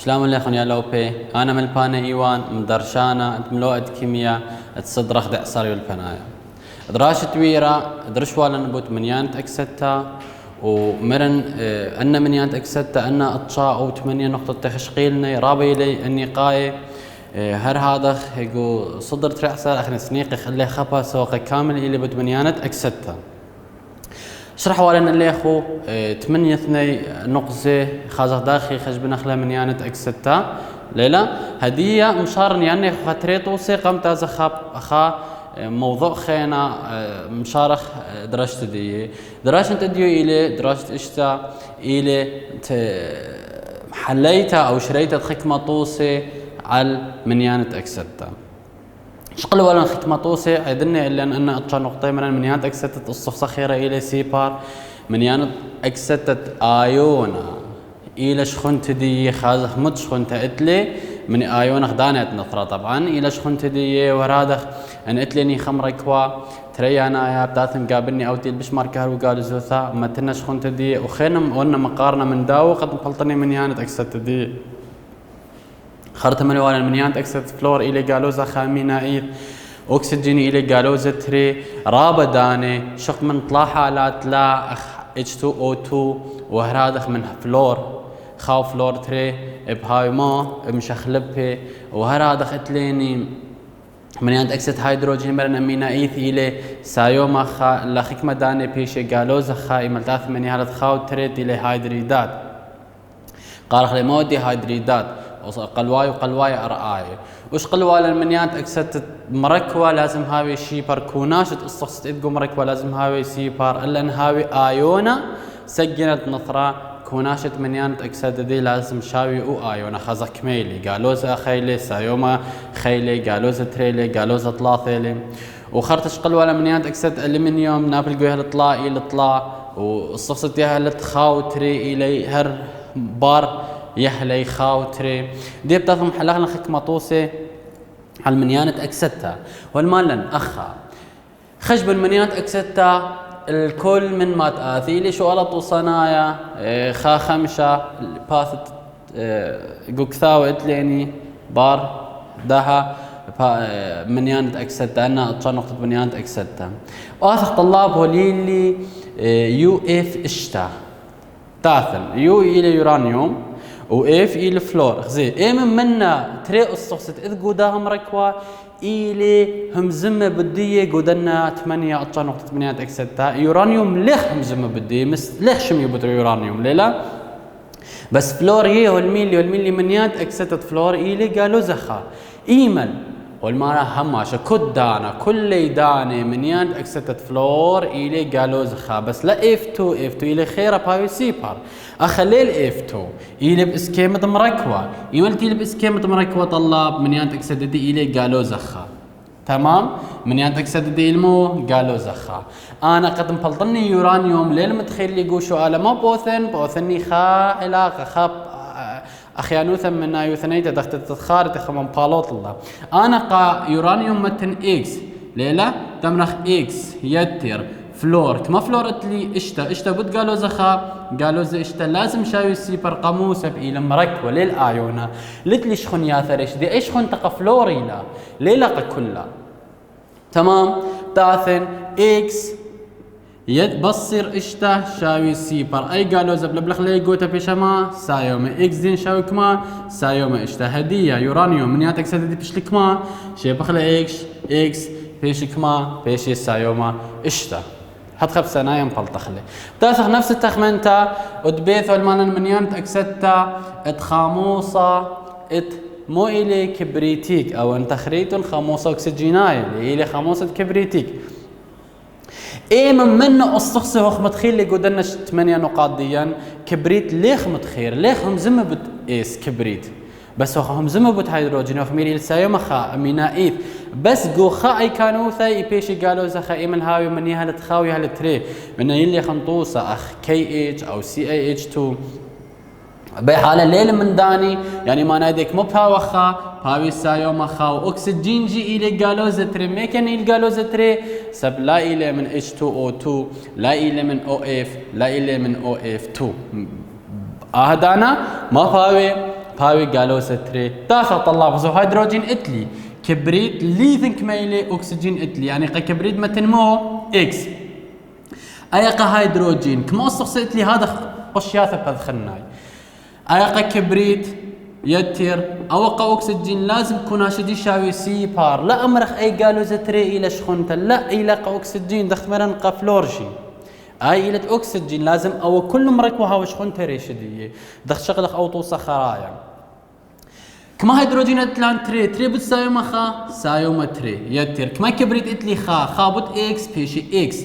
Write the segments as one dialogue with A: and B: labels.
A: شلام اللي خن يا لوبي انا من البانا ايوان مدرشانا ملوءد كيمياء تصدرخ دعصاري والبنايا دراشة ويرا درش ولا نبوت منيانت اكستا ومرن ان منيانت اكستا ان اطشاء او 8 نقطة تشقيلنا رابي لي اني قاي هر هذا يقو صدر ترعسر اخنا سنيقي خليه خبا سوق كامل اللي بد منيانت اكستا شرح ولنا اللي اخو 8 2 نقزه خازق داخي خجب نخله من يانت اكستا ليلا هديه مشارن يعني خاطريتو سي قمت خاب اخا موضوع خينا مشارخ درجت دي درجه تديو الى درجه اشتا الى حليتها او شريتها خكمه طوسه على من يانت اكستا شقل ولا ختمة طوسة عدنا إلا أن أطشا نقطة من منيانت أكستت الصفصة خيرة إلى سيبار منيانت أكستت آيونا إلى شخنت دي خازخ مد شخنت إتلي من آيونا خدانت نثرة طبعا إلى شخنت دي ورادخ أن إتليني خمركوا تري أنا يا بتاثم قابلني أو تيل بشمار كهرو قال زوثا ما تنا شخنت دي وخينا وأنا مقارنة من داو قد مفلطني منيانت أكستت دي خرطة من ولا المنيانت اكسد فلور إلى جالوزا خامينائيت أكسجين إلى جالوزا تري رابا داني شق من طلع حالات لا H2O2 وهرادخ من فلور خاو فلور تري بهاي ما مشخلبه وهرادخ اتليني منيانت اكسد هيدروجين مرن امينائيت إلى سايوما خا لخكمة داني بيشي جالوزا خا إمالتاث من يهالت خاو تريد إلى هيدريدات قارخ لمودي هيدريدات قلواي أرآي وش قلواي المنيانت أكست مركوة لازم هاوي شيبر كوناشت الصخص تدقو مركوة لازم هاوي سيبر إلا هاوي آيونا سجنت نثرة كوناشت منيانت أكست دي لازم شاوي أو آيونا خزك ميلي قالوزة خيلي سايوما خيلي قالوزة تريلي قالوزة طلاثيلي وخرتش قلواي المنيانت أكست ألمنيوم نابل قويها الطلاء إلى الطلاء والصخص تيها لتخاوتري إلي هر بار يحلي خاوتري دي بتاثم حلقنا خكمة طوسة على المنيانة أكستها والمالن أخا خشب المنيانة أكستها الكل من ما تآثي لي شو ألطو صنايا خا خمشة باثت قوكثاو إتليني بار دها منيانة أكستها أنا أطشا نقطة منيانة أكستها وآثق طلاب وليلي يو إف إشتا تاثل يو إلى يورانيوم وإف إلى فلور خزي إيه منا تري الصخصة إذ قداهم ركوا إلى همزمة بدية قدنا 8 أطشا نقطة 8 أكستا يورانيوم ليخ همزمة بدية مس ليخ شم يبتر يورانيوم ليلا بس فلور يه والميلي منيات أكستة فلور إلى قالوا زخا إيمن والمارا هماشة كدانا كل داني منيان أكستة فلور إلي قالوا زخا بس لا F2 إلي خيرة باوي سيبار أخلي F2 إلي بإسكيمة مركوة يملتي إلي بإسكيمة مركوة طلاب منيان أكستة دي إلي قالوا زخا تمام منيان أكستة دي إلمو قالوا زخا أنا قد مفلطني يورانيوم ليل متخيل لي قوشو آلا ما بوثني خا علاقة خاب أخيانوثا من يوثنيتا دخت تتخار تخمم بالوط الله أنا قا يورانيوم متن إكس ليلة تمرخ إكس يتر فلور كما فلور اتلي اشتا بود قالوا زخا قالوا زي اشتا لازم شاوي سيبر قاموسة بإلى مركوة للآيونا لتلي شخن ياثرش دي ايش خن تقى فلوري لا ليلة كلها تمام تاثن إكس يد بصير اشتا شاوي سيبر اي قالوا زبلبلخ لي قوتا بيشما سايوما اكس دين شاوي كما سايوما اشتا هدية يورانيوم من ياتك سادي بيشلك ما شي بخلا اكس بيش كما بيشي سايوما اشتا حد خب سنايا مفلطخلي تاثخ نفس التخمنتا ودبيثو المانا المنيان تأكسدتا اتخاموصة مو إلي كبريتيك او انت خريتون خاموصة اكسجيناي إلي خاموصة كبريتيك ايه منه الصخصة وخ متخيل اللي قدرنا 8 نقاط ديان كبريت ليخ متخير ليخ هم زمه بت ايس كبريت بس هم زمه بت هيدروجين وخ ميري السايوما خا امينائيت بس جو خا اي كانوا ثاي بيشي قالوا زخا اي من هاوي من يهل تخاوي هل تري من يلي خنطوسه اخ كي اتش او سي اي اتش 2 بحالة ليل من داني يعني ما ناديك مو بهاوخا هاوي سايوما خاو اكسجين جي الى غالوزا تري ميكن الى غالوزا تري سب لا الى من H2O2 لا الى من OF لا الى من OF2 اهدانا ما فاوي باوي جالوزة تري دافع طلاب زو هيدروجين اتلي كبريت ليثن كميلي أكسجين اتلي يعني كبريت متن مو إكس أيقا هيدروجين كما أصخص اتلي هذا قشياثة بذخناي أيقا كبريت يتر أوقع أكسجين لازم كنا شدي شاوي سي بار لا أمرخ أي جالوزة تري إلى شخنتا لا إلى أكسجين دخت مرن قفلورشي أي إلى أكسجين لازم أو كل مركوها وشخنتا ريشدية دخت شغلك أو توصى خرايا كما هيدروجين اتلان تري بتساوي خا سايوما تري يتر كما كبريت اتلي خا بوت اكس بيشي اكس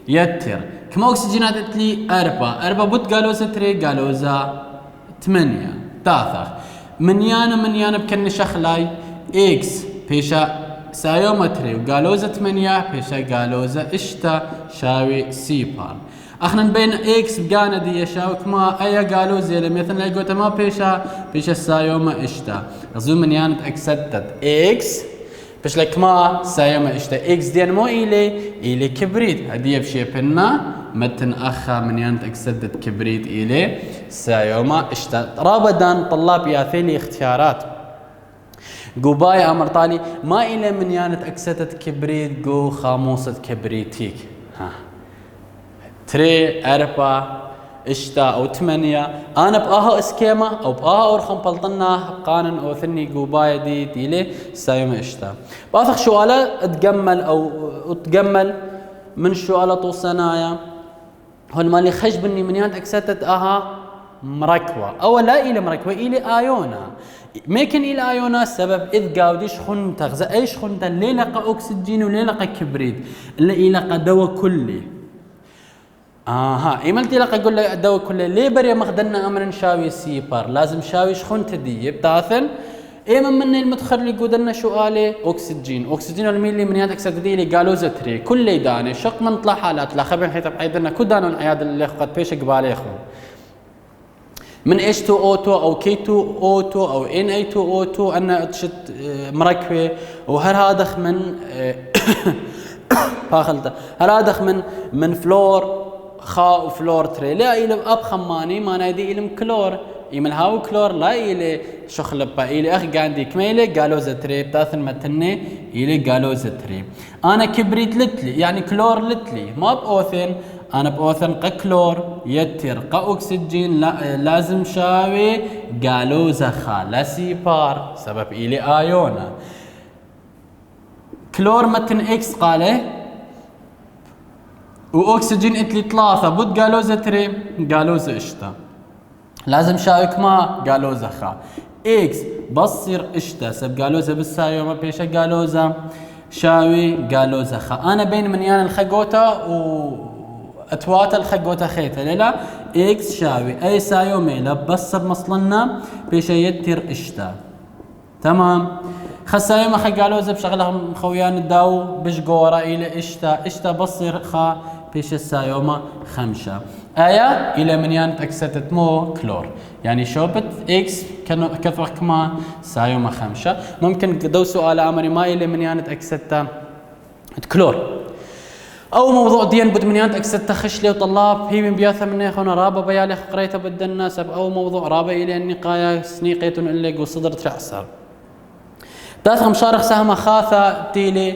A: يتر كما اكسجينات اتلي اربا بوت جالوزا تري جالوزا 8 تاثخ منيانا بكن شخلاي اكس بيشا سايوما تري وجالوزا 8 بيشا جالوزا اشتا شاوي سي بار اخنا بين اكس بقانا دي يشاو كما ايا قالوا زي لم يثن لايقو تما بيشا سايوما اشتا غزو من يانت اكسدت اكس بيش لك ما سايوما اشتا اكس ديان مو الي كبريت هدي بشي بنا متن اخا من يانت اكسدت كبريت الي سايوما اشتا رابدان طلاب ياثيلي اختيارات قوباي امر طالي ما الي من يانت اكسدت كبريت قو خاموسة كبريتيك ها تري أربعة إشتا أو 8 أنا بقاها إسكيما أو بقاها أورخم بلطنا قانن أو ثني قوباية دي ديلي سايمة إشتا بأثق شوالة تجمل أو تجمل من شوالة طوسنايا هون مالي خجبني من يانت أكسدت مركوة أو لا إلى مركوة إلى آيونا ممكن إلى آيونا السبب إذ قاوديش خنتا غزا إيش خنتا ليه لقى أكسجين وليه لقى كبريت اللي لقى دواء كلي إيملتي لقى أقول لك الدواء كله ليه بري مخدنا أمر شاوي سيبار لازم شاوي شخون تدي بتاثن إيما من المدخل اللي قودنا شو قاله أكسجين الميلي من ياتك سددي لي قالوا زتري كل داني شق من طلع حالات لا خبر حيث بعيدنا كدانو العياد اللي قد بيش قبالي خو من H2O2 أو K2O2 أو Na2O2 أنا تشت مركبة وهر هذا من باخلته هر هذا من فلور خا وفلور تري لا إلى أب خماني ما نادي إلى كلور يمل هاو كلور لا إلى شخل با إلى أخ قاندي كميلة قالوا زتري بتاثن متنة إلى قالوا زتري أنا كبريت لتلي يعني كلور لتلي ما بأوثن أنا بأوثن كلور يتر أكسجين لازم شاوي قالوا زخا لا سيبار سبب إلى آيونا كلور متن إكس قاله واكسجين اتلي 3 بود جالوزة تري جالوزة اشتا لازم شايك ما جالوزة خا اكس بصير اشتا سب جالوزة بالسايو ما بيشا جالوزة شاوي جالوزة خا انا بين منيان الخقوطة واتوات الخقوطة خيتا لا اكس شاوي اي سايو ميلا بصر مصلنا بيشا يتر اشتا تمام خسايو ما خقالوزة بشغلهم خويان الداو بشقورة الى اشتا بصير خا بيش السايوما 5 آية إلى منيان تكستت مو كلور يعني شوبت إكس كثر كما سايوما 5 ممكن دو سؤال أمري ما إلى منيان تكستت كلور أو موضوع دين بود منيان تكستت خشلي وطلاب هي من بياثة من يخونا رابا بيالي قريته بد الناس أو موضوع رابا إلى النقاية سنيقيتون اللي وصدرت رعسر داث مشارخ سهم خاثة تيلي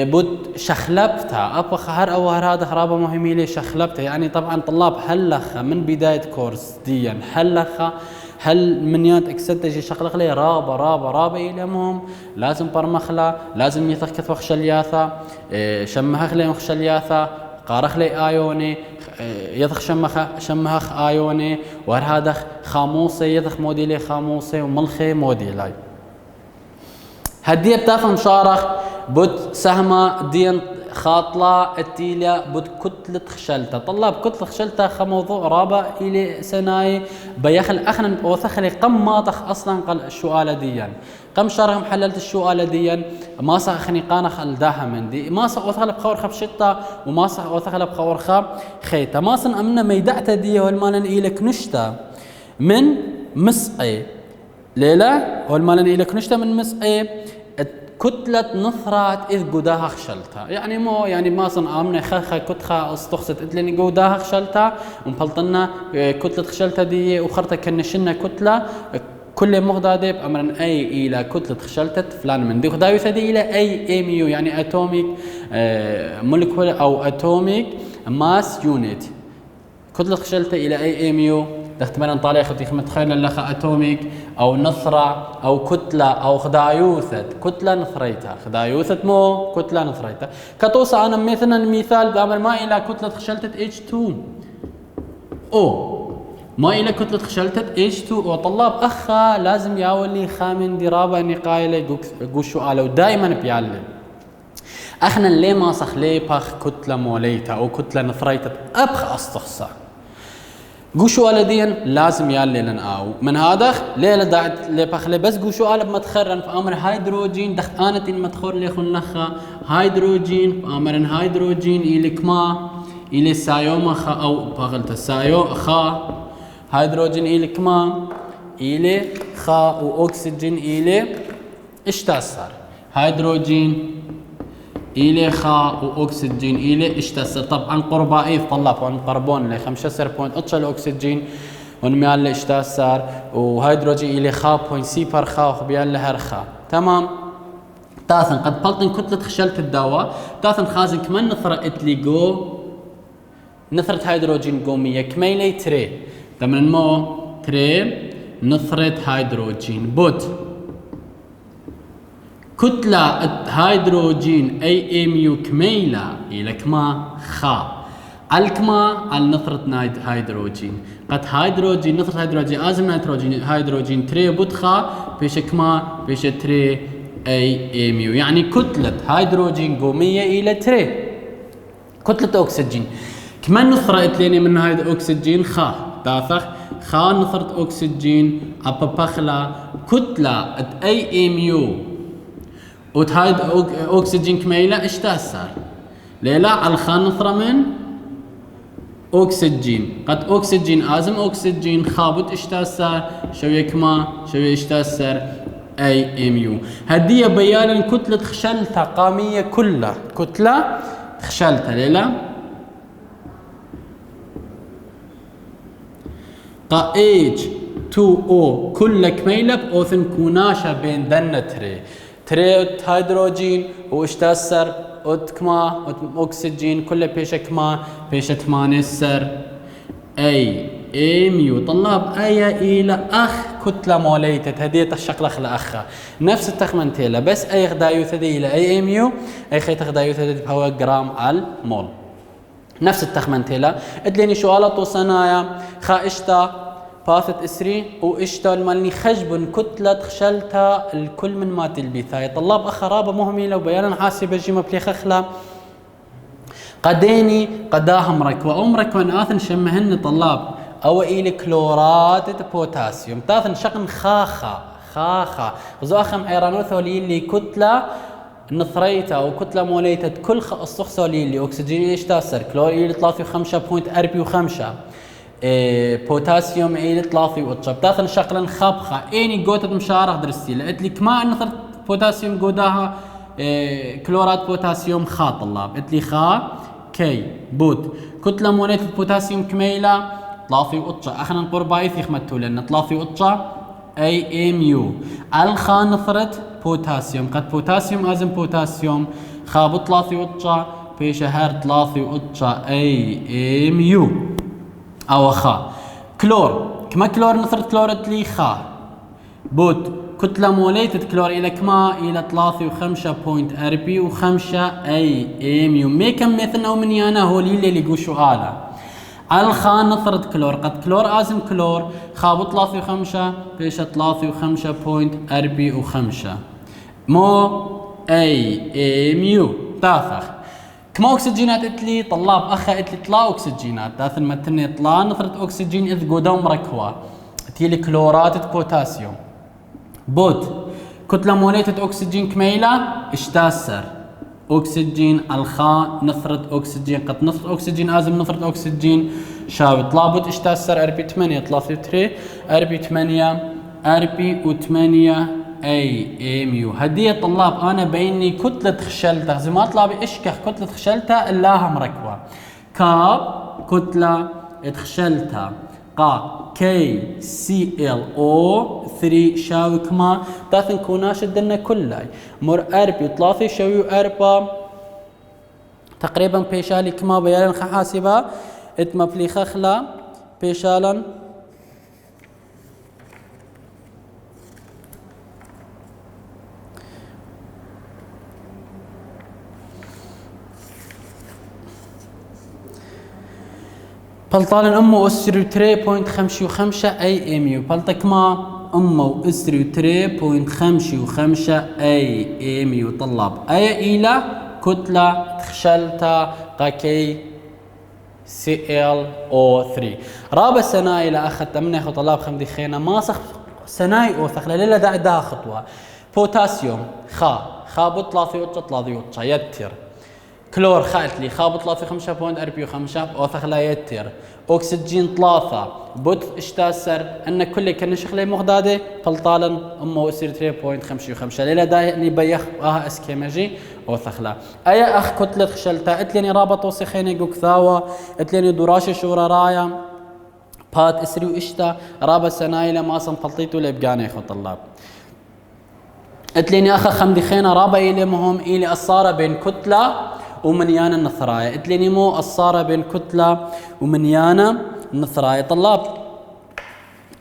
A: بود شخلبتها أبغى خهر أو هذا خرابة مهمة لي شخلبتها يعني طبعا طلاب حلخة من بداية كورس ديا حلخة هل منيات اكسدجي شخلق لي رابا إلمهم لازم برمخلا لازم يثخ كثوخ شلياثة شمهخ لي شلياثة قارخ لي آيوني يثخ شمهخ آيوني وهذا خاموسة يثخ موديلي خاموسة وملخي موديلاي هديه بتافهم شارخ بد سهمة دين خاطلة التيلة بد كتلة خشلتها طلاب كتلة خشلتها خموضوع رابع إلى سناي بيخل أخنا وثخلي قم ما طخ أصلا قال السؤال ديا قم شرهم حللت السؤال ديا ما سأخني قانا خل داها من دي ما سأوثخل بخور خبشتها وما سأوثخل بخور خاب خيتا ما سن أمنا ميدعت دي والمالن إلك نشتا من مسقي ليلة والمالن إلك نشتا من مسقي كتلة نثرات إذ قداها خشلتها يعني مو يعني ما صن آمنة خخ كتخة استخصت إتلني قداها خشلتها ومبلطنا كتلة خشلتها دي وخرتها كنشنا كتلة كل مغدادة بأمر أي إلى كتلة خشلتة فلان من دي خدايو ثدي إلى أي ميو يعني أتوميك مولكول أو أتوميك ماس يونت كتلة خشلتة إلى أي ميو دختمنا نطالع خدي خمت خيل لخ أتوميك أو نثرة أو كتلة أو خدايوثة كتلة نثريتها خدايوثة مو كتلة نثريتها كتوصى أنا مثلا مثال بأمر ما إلى كتلة خشلتة H2O ما إلى كتلة خشلتة H2O طلاب أخا لازم ياولي خامن درابة إني قايلة قوشو آلو دائما بيعلم احنا ليه ما صخ ليه باخ كتلة موليتا أو كتلة نثريتا أبخ أستخصى قوشو آلدين لازم يالي لن آو من هذا ليه لدعت ليه باخ ليه بس قوشو آل بمتخرن في أمر هيدروجين دخت آنة متخور ليه خلنخا هيدروجين في أمر هيدروجين إلي كما إلي سايوما خا أو باغلت سايو خا هيدروجين إلي كما إلي خا وأكسجين إلي اشتاسر هيدروجين إلي خا وأكسجين إلي اشتاسر طبعا قربائي طلاب عن قربون لي 5.8 الأكسجين ونميال لي اشتاسر وهيدروجين إلي خا بوين سي بار خا وخبيال لهر خا تمام تاثن قد بلطن كتلة خشلت الدواء تاثن خازن كمان نثرة اتليجو نثرة هيدروجين قومية كميلي تري تمن مو تري نثرة هيدروجين بوت كتلة هيدروجين أي ميو كميلة إلى كما خا الكما على نثرة هيدروجين قد هيدروجين نثرة هيدروجين آزم هيدروجين تري بوت خا بيش كما بيش تري أي ميو يعني كتلة هيدروجين قومية إلى تري كتلة أكسجين كمان نثرة اتليني من هاي أكسجين خا تاثخ خا نثرة أكسجين أبا بخلا كتلة أي ميو وتهايد أكسجين كميلة إيش تأثر ليلا على الخا نثرة من أكسجين قد أكسجين آزم أكسجين خابط إيش تأثر شوية كما شوية إيش تأثر أي ميو هدية بيان كتلة خشلتها قامية كلها كتلة خشلتها ليلا قا H2O كل كميلة بأوثن كوناشا بين دنا تري هيدروجين واشتاسر أتكما أكسجين كل بيشة كما بيشة تمانسر أي ميو طلاب أي إلى أخ كتلة موليتة هدية الشقلخ لأخها نفس التخمنتيلة بس أي غدايو ثدي إلى أي ميو أي خيط غدايو ثدي بهو جرام على المول نفس التخمنتيلة ادليني شوالة صنايا خا اشتا باثت اسري واشتا المالني خجب كتلة خشلتها الكل من مات البيثاي طلاب اخرابة مهملة وبيانا حاسبة جيمة بلي خخلة قديني قداها مركوة او مركوة آثن شمهن طلاب او إلي كلورات بوتاسيوم تاثن شقن خاخا وزاخم ايرانوثولي اللي كتلة نثريتا او كتلة موليتا كل الصخصولي اللي اكسجين ايش تاثر كلور إلي 3.5 بوتاسيوم إلى 3 بتاخذ شغلة خبخة إني جوتة مشارة درستي لقيت لي كمان نثرة بوتاسيوم جوداها كلورات بوتاسيوم خا طلاب قلت لي خا كي بوت كتلة موليتة بوتاسيوم كميلة 3 اخنا قرباي في خمتو لأن 3 أي ميو الخا نثرة بوتاسيوم قد بوتاسيوم أزم بوتاسيوم خا 3 في شهر 3 أي ميو أو خا كلور كما كلور نثرة كلورة لي خا بوت كتلة موليتة كلور إلى كما إلى 3.5 و5 أي ميو ميكم مثلنا ومنيانا هو اللي قوشو آلا الخا نثرة كلور قد كلور آزم كلور خابط 3.5 بيش 3.5 مو أي ميو تافخ كما أكسجينات اتلي طلاب أخا اتلي طلا أكسجينات داثن متني طلا نثرة أكسجين إذ قدوم مركوة تيلي كلورات بوتاسيوم بوت كتلة موليتة أكسجين كميلة اشتاسر أكسجين الخاء نثرة أكسجين قد نثرة أكسجين آزم نثرة أكسجين شاوي طلابوت اشتاسر أربي 8 3 أربي 8 أي ميو هدية طلاب أنا بيني كتلة خشلتها زي ما طلابي إشكخ كتلة خشلتها إلاها مركوة كاب كتلة خشلتها قا كي سي ال او 3 شاوي كما تاثن كوناش الدنا كلها مر اربي ثلاثة شاوي اربا تقريبا بيشالي كما بيالن خحاسبا اتما بلي خخلا بيشالن بلطالن امو اسري 3.55 اي ام يو بلطك ما امو اسري 3.55 اي ام يو طلاب اي الى كتلة تخشلتا قاكي سي ال او 3 رابع سنة الى اخذت من اخو طلاب خمدي خينا ماسخ سناي او ثقله ليلة دا خطوة بوتاسيوم خا بطلة يوتشا يتر كلور خالت لي خابط 3.5.45 او ثقله يتر اكسجين 3 بوت اشتاسر ان كل كن شغله مغداده بلطالن امه يصير 3.55 ليله داي بيخ اسكيمجي او ثقله اي اخ كتله خشلتا اتلني رابط وسخيني كثاوا اتلني دراشه شورا رايا بات اسري واشتا رابط سنايله ما صنفلطيتو لبقاني اخو طلاب اتلني اخ خمدي خينا رابع الي مهم الي الصاره بين كتله ومنيانا النثرايا اتليني مو الصارة بين كتلة ومنيانا النثرايا طلاب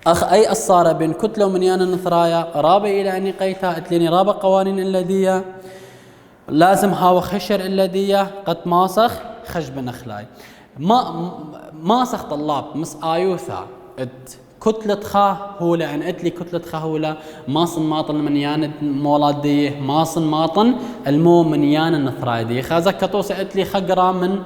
A: اخ اي الصارة بين كتلة ومنيانا النثرايا رابع الى اني قيتها اتليني رابع قوانين اللدية لازم هاو خشر اللدية قد ماسخ خشب نخلاي ماسخ طلاب مس ايوثا كتلة خا هولا ان اتلي كتلة خا هولا ماصن ماطن منيان مولاد دي ماصن ماطن المو منيان النثراي دي خازك كتوس اتلي خا جرام من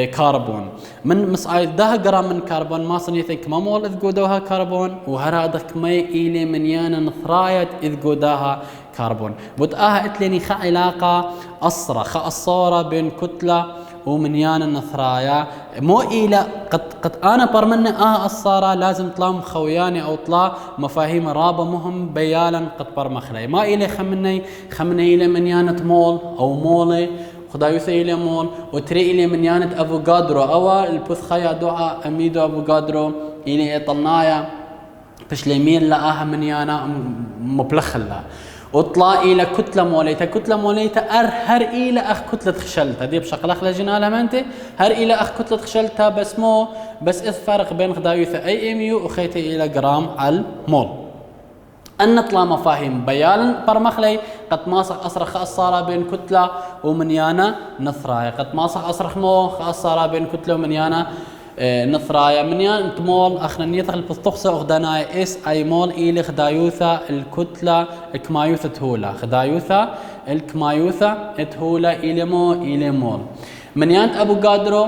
A: كربون من مساي ده جرام من كربون ماصن يثنك ما مول اذ جودوها كربون وهرادك ما الي منيان النثرايات اذ جوداها كربون بتاها اتليني خا علاقة أصرة خا الصورة بين كتلة ومنيان النثرايا مو إلى قد أنا برمنا الصارة لازم طلع مخوياني أو طلع مفاهيم رابة مهم بيالا قد برمخلي ما إلى خمني إلى منيانة مول أو مولي خدايوث إلى مول وتري إلى منيانة أفوغادرو أو البثخيا دعاء أميدو أفوغادرو إلى طلنايا بشليمين لآها منيانا مبلخلا وطلع إلى كتلة موليتا هر إلى أخ كتلة خشلتها دي بشكل أخ لجنالها ما أنت هر إلى أخ كتلة خشلتها بس مو بس إذ فرق بين خدايوثة أي ام يو وخيتي إلى جرام على المول أن نطلع مفاهيم بيالا برمخلي قد ماسخ أصرخ الصارة بين كتلة ومنيانا نثرايا قد ماسخ أصرخ مو الصارة بين كتلة ومنيانا نثرايا منيان تمول اخنا نيثل بستخصة اغداناي اس اي مول الى خدايوثا الكتلة الكمايوثة تهولا خدايوثا الكمايوثة تهولا الى مول منيان ابو قادرو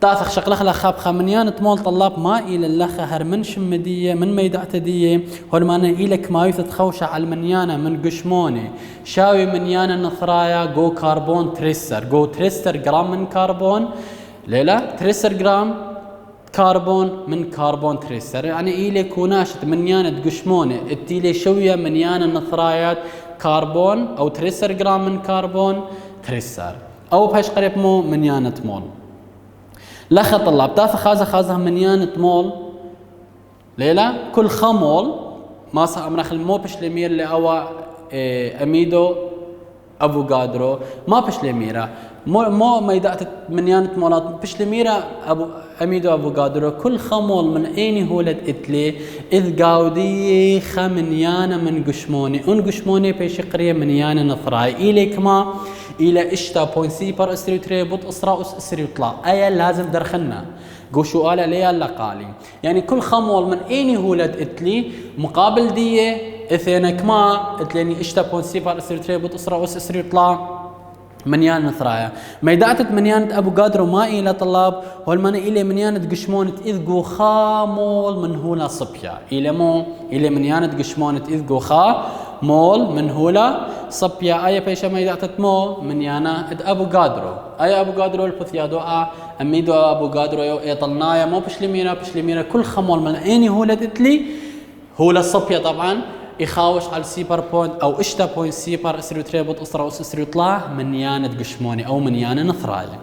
A: تاثخ شقلخ لخاب منيان تمول طلاب ما الى اللخة هرمن شمدية من ميدعتدية هول مانا الى كمايوثة تخوشة على المنيانة من قشموني شاوي منيان النثرايا جو كربون تريستر جرام من كربون ليلة تريسر جرام كربون من كربون تريسر يعني إلي كوناشت منيانة قشمونة التيلي شوية منيانة نثرايات كربون أو تريسر جرام من كربون تريسر أو بهاش قريب مو منيانة مول لخ طلاب تاث خازة منيانة مول ليلة كل خمول ما صح أمرخ المو بش لمير اللي أوا أميدو أفوغادرو ما بش لميرا مو ميدات منيانة مولات بش لميرا أميدو أفوغادرو كل خمول من أين هولد إتلي إذ قاودي خمنيانة من قشموني قشموني بيش قرية منيانة نثراي إلي كما إلى إشتا بوينسي بار أسري تري بط أسرا أس أسري وطلع أيا لازم درخنا قوشو آلا ليا لقالي يعني كل خمول من أين هولد إتلي مقابل دي إثينا كما إتليني إشتا بوينسي بار أسري تري بط أسرا أس أسري وطلع منيان نثرايا ميداتت منيانة أبو قادر وما إلى طلاب والمنا إلى منيانة قشمونة إذ خامول من هولا صبيا إلى منيانة قشمونة إذ خامول من هولا صبيا أي بيشا ميداتت مو منيانة أبو قادر أي أبو قادر البثيا دعاء أميدو أبو قادر يطلنايا مو بشلميرا كل خمول من أين هولا تتلي هولا الصبيا طبعا يخاوش على السيبر بوينت او اشتا بوينت سيبر اسري تريبط اسرا اسري يطلع منيانة قشموني او منيانة نثرايا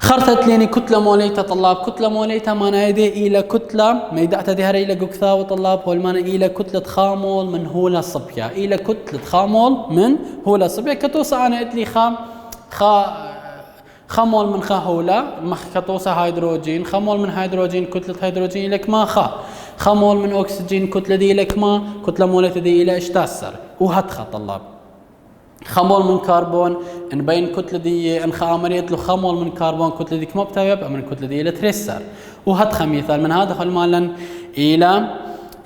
A: خرطت ليني كتلة موليتا طلاب كتلة موليتا ما نايدي إلى كتلة ميدعتا دي هري إلى جوكثاو طلاب هول مانا إلى كتلة خامول من هولا صبيا إلى كتلة خامول من هولا صبيا كتوسا أنا قلت لي خامول من هولا كتوسا هيدروجين خامول من هيدروجين كتلة هيدروجين لك ما خامول من أكسجين كتلة دي لك ما كتلة موليتا دي إلى اشتاسر وهتخا طلاب خمول من كربون ان بين كتله دي ان عمليه له خمول من كربون كتله دي كما بتابع من كتله دي الى تريسر وهذا مثال من هذا المالا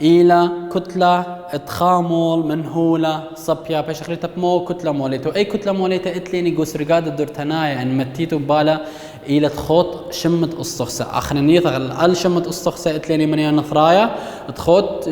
A: الى كتله تخامول من هولا صبيا باش خريطه مو كتله موليتو اي كتله موليتا اتليني جوسرغاد دورتنايا ان متيتو بالا الى تخوت شمت الصخصه اخرنيت ال شمت الصخصه اتليني من نثرايا تخوت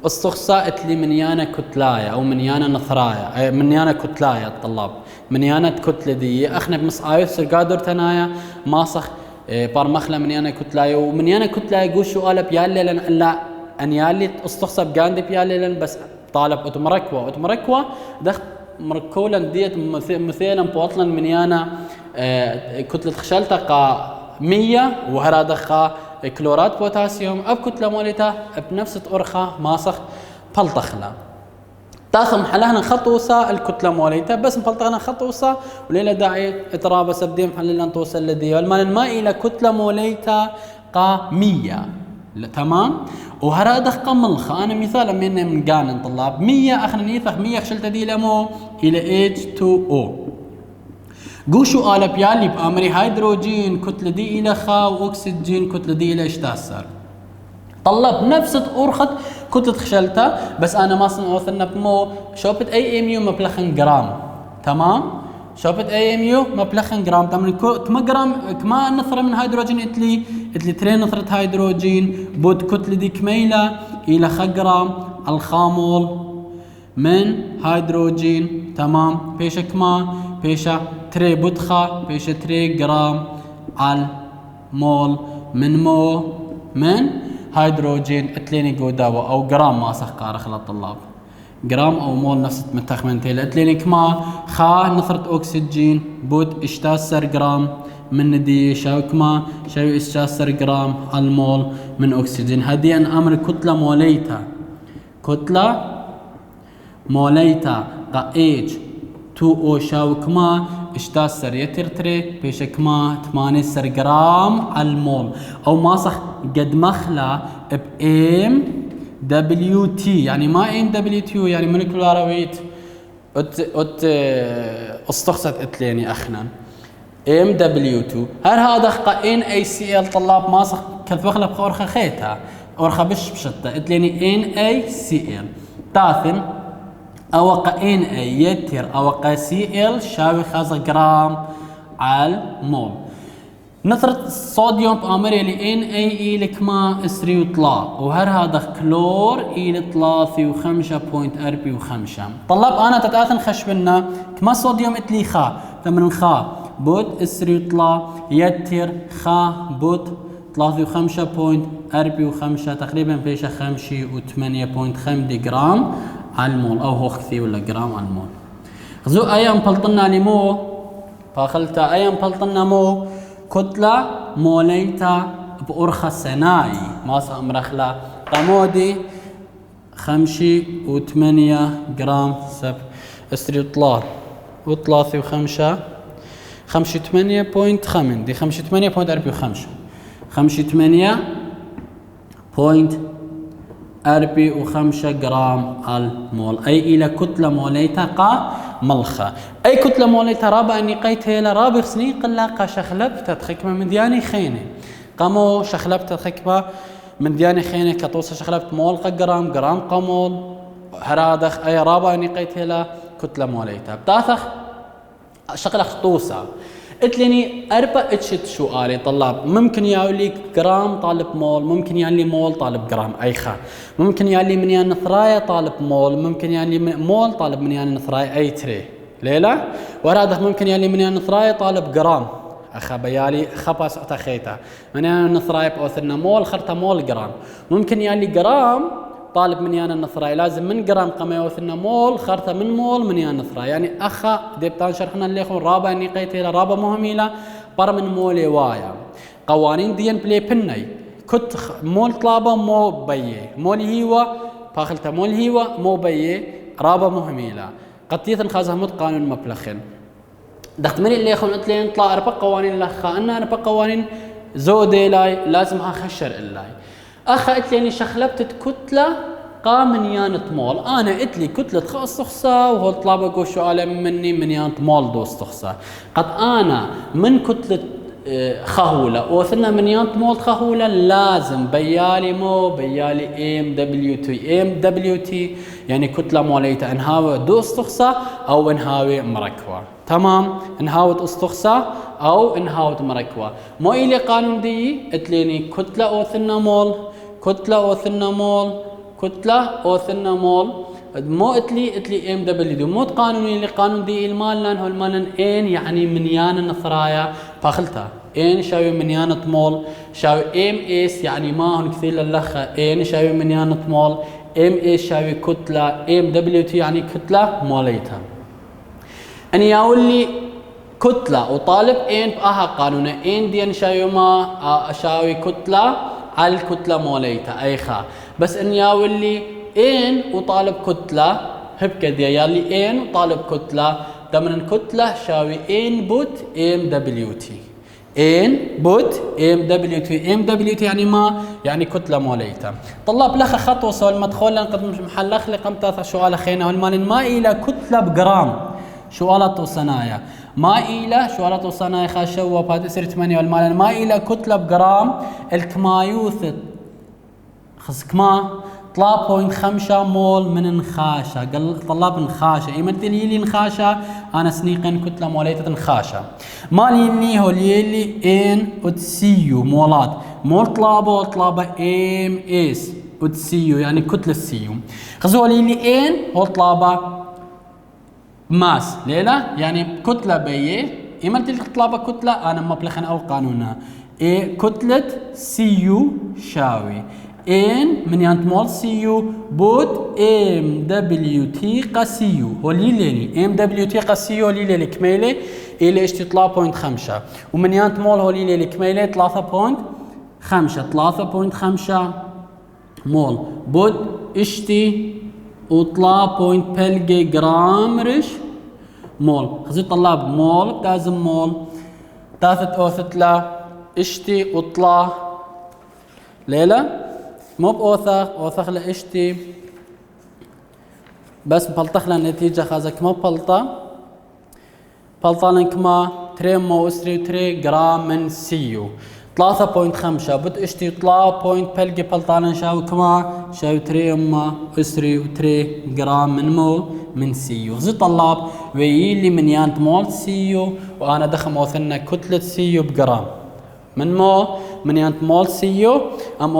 A: الصخصة اتلي منيانا كتلايا او منيانا نثرايا منيانا كتلايا الطلاب منيانا كتلة دي اخنا بمس ايو سرقادور تنايا ماسخ بارمخلا منيانا كتلايا ومنيانا كتلايا قوشو قالب يالي لن لا ان يالي الصخصة بقاندي بيالي لن بس طالب اتمركوا دخ مركولا ديت مثلا بوطلا منيانا كتلة خشلتا قا 100 وهرا دخا كلورات بوتاسيوم اب كتله موليتا بنفس أرخة ماسخ بلطخلا تاخم حلهنا خطوصة الكتلة موليتا بس مبلطخنا خطوصة وليلة داعي اترابة سبدين حللنا توصل لدي والمان الماء إلى كتلة موليتا قا 100 تمام وهرا دخ ملخة أنا مثال من قانن طلاب 100 أخنا نيثخ 100 خشلت دي لمو إلى H2O قوشو قالب يالي بأمري هيدروجين كتلة دي إلى خا وأكسجين كتلة دي إلى اشتاسر طلب نفس أرخت كتلة خشلتها بس أنا ما وصلنا بمو شوبت أي ام يو مبلخن جرام تمام شوبت أي ام يو مبلخن جرام تمام كما جرام كما نثرة من هيدروجين اتلي ترين نثرة هيدروجين بود كتلة دي كميلة إلى خا جرام الخامول من هيدروجين تمام بيشا كما بيشا تري بطخة بيشا تري جرام على مول من هيدروجين اتليني قوداوة او جرام ما سخقار خلا الطلاب جرام او مول نفس متخمنتين اتليني كما خا نثرة اكسجين بود اشتاسر جرام من دي شاو كما شاو اشتاسر جرام على المول من اكسجين هدي ان امر كتلة موليتا قا ايج 2O شاو كما اشتاسر يترتري بيش كما 8 جرام على المول او ماسخ قد مخلا ب ام دبليو تي يعني ما ام دبليو تي يعني مولكيولار ويت استخصت اتليني اخنا ام دبليو 2 هل هذا قا ان اي سي ال طلاب ماسخ كذ بخلا بخورخه خيتها اورخه بشته اتليني ان اي سي ال تاثم اوقا ان اي يتر اوقا سي ال شاوي 5 جرام على المول نثرة الصوديوم بأمري لي ان اي لك ما اسري وطلع وهر هذا كلور الى 3.5 طلاب انا تتاثن خشبنا كما صوديوم اتلي خا ثمن خا بود اسري وطلع يتر خا بود 3.5 تقريبا فيش 5.8 جرام على المول او هو خثي ولا جرام على المول زو ايام بلطنا لمو باخلتا ايام بلطنا مو كتلة موليتا بأرخة سنائي ماسا امرخلا قمودي 5.8 جرام سب استري طلال و3 و5 5.8.5 دي 5.8.45 5.8.45 جرام المول أي إلى كتلة موليتا قا ملخة أي كتلة موليتا رابع أني قيتها إلى رابع سنين قلا قا شخلبت تخكمة من دياني خينة قامو شخلبت تخكمة من دياني خينة كتوصى شخلبت مول قا جرام قا مول هرادخ أي رابع أني قيتها إلى كتلة موليتا بتاثخ شغلة خطوصة اتلني 4 اتشت شو قالي طلاب ممكن يالي جرام طالب مول ممكن يالي مول طالب جرام ايخا ممكن يالي منيان نثرايا طالب مول ممكن يالي مول طالب منيان نثرايا اي تري ليلة ورادخ ممكن يالي منيان نثرايا طالب جرام اخا بيالي خباس اتخيتا منيان نثرايا بأوثرنا مول خرطة مول جرام ممكن يالي جرام طالب من يانا النثراي لازم من جرام قما يوثنا مول خرطة من مول من يانا النثراي يعني أخا ديبتان شرحنا اللي يخون رابع نقيتي إلى رابع مهميلة بر من مولي وايا قوانين ديان بلي بني كت مول طلابة مو بيه مول هيوا باخلتا مول هيوا مو بيه رابا مهميلا قطية خازها مت قانون مبلخن دخت مني اللي يخون قلت لي نطلع أربع قوانين لخا أنا أربع قوانين زودي لاي لازمها خشر اللاي أخا قلت لي شخلبت كتلة قام يانت مول أنا قلت لي كتلة خاص خصا وهو طلابة قو شو عالم مني من يانت مول دوست خصا قد أنا من كتلة خهولة وثلنا من يانت مول خهولة لازم بيالي مو بيالي ام دبليو تي ام دبليو تي يعني كتلة موليتا انهاوي دوست خصا أو انهاوي مركوة تمام انهاوت استخصة أو انهاوت مركوة مو إلي قانون دي اتليني كتلة أوثنا مول كتلة أوثنا مول كتلة أوثنا مول مو اتلي ام دبليو مو قانوني اللي قانون دي المال لان هو المال ان يعني منيان النثرايا فاخلتها ان شاوي منيانة مول شاوي ام اس يعني ما هون كثير للخة ان شاوي منيانة مول ام اس شاوي كتلة ام دبليو تي يعني كتلة موليتها أن يقول كتلة وطالب إن بأها قانونه إن دين شاوي ما شاوي كتلة على الكتلة موليتا أيخا بس أن يقول لي إن وطالب كتلة هبكذا يالي إن وطالب كتلة دمن كتلة شاوي إن بوت إم دبليو تي إن بوت إم دبليو تي إم دبليو تي يعني ما يعني كتلة موليتا طلاب لخ خطوة سؤال مدخول لان قد محلخ لي قمت سؤال خينا والمان ما إلى كتلة بجرام شوالات وصنايا ما إلى شوالات وصنايا خاشوا بهذا سر 8 والمال ما إلى كتلة بجرام الكمايوث خص كما 3.5 مول من نخاشة قال طلاب نخاشة يمثل لي نخاشة أنا سنيقن كتلة موليتة نخاشة مالي إني هو ليلي إن أتسيو مولات مول طلابة إم إس أتسيو يعني كتلة سيو خزوا ليلي إن هو طلابة ماس ليلة يعني كتلة بيه يمثل طلابة كتلة أنا مبلغن أو قانونا إيه كتلة سيو شاوي ان من يانت مول سيو بوت ام دبليو تي قاسيو هولي ليلي ام دبليو تي قاسيو هولي ليلي كميلة إلى اشتي 3.5 ومن يانت مول هولي ليلي كميلة 3.5 مول بوت اشتي وطلع بوينت بلجي جرام رش مول خزي طلاب مول لازم مول ثلاثة أوثت لا اشتي وطلع ليلة مو بأوثخ لاشتي بس بلطخ للنتيجة خازك مو بلطة لنكما تري مو اسري تري جرام من سيو 3.5 بد اشتي طلا بوينت بلقي بلطان شاو كما شاو تري اما اسري وتري جرام من مو من سيو زي طلاب ويلي من يانت مول سيو وانا دخم اوثنا كتلة سيو بجرام من مو من يانت مول سيو ام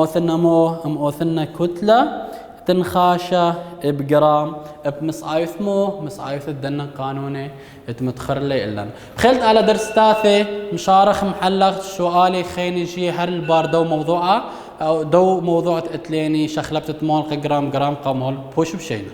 A: اوثنا كتلة تنخاشة بجرام بمصايف مو مصايف الدنا قانوني تمتخر لي إلا خلت على درس تاثي مشارخ محلق سؤالي خيني شي هر البار دو موضوعه او دو موضوع اتليني شخلبت مول جرام قمول بوش بشينا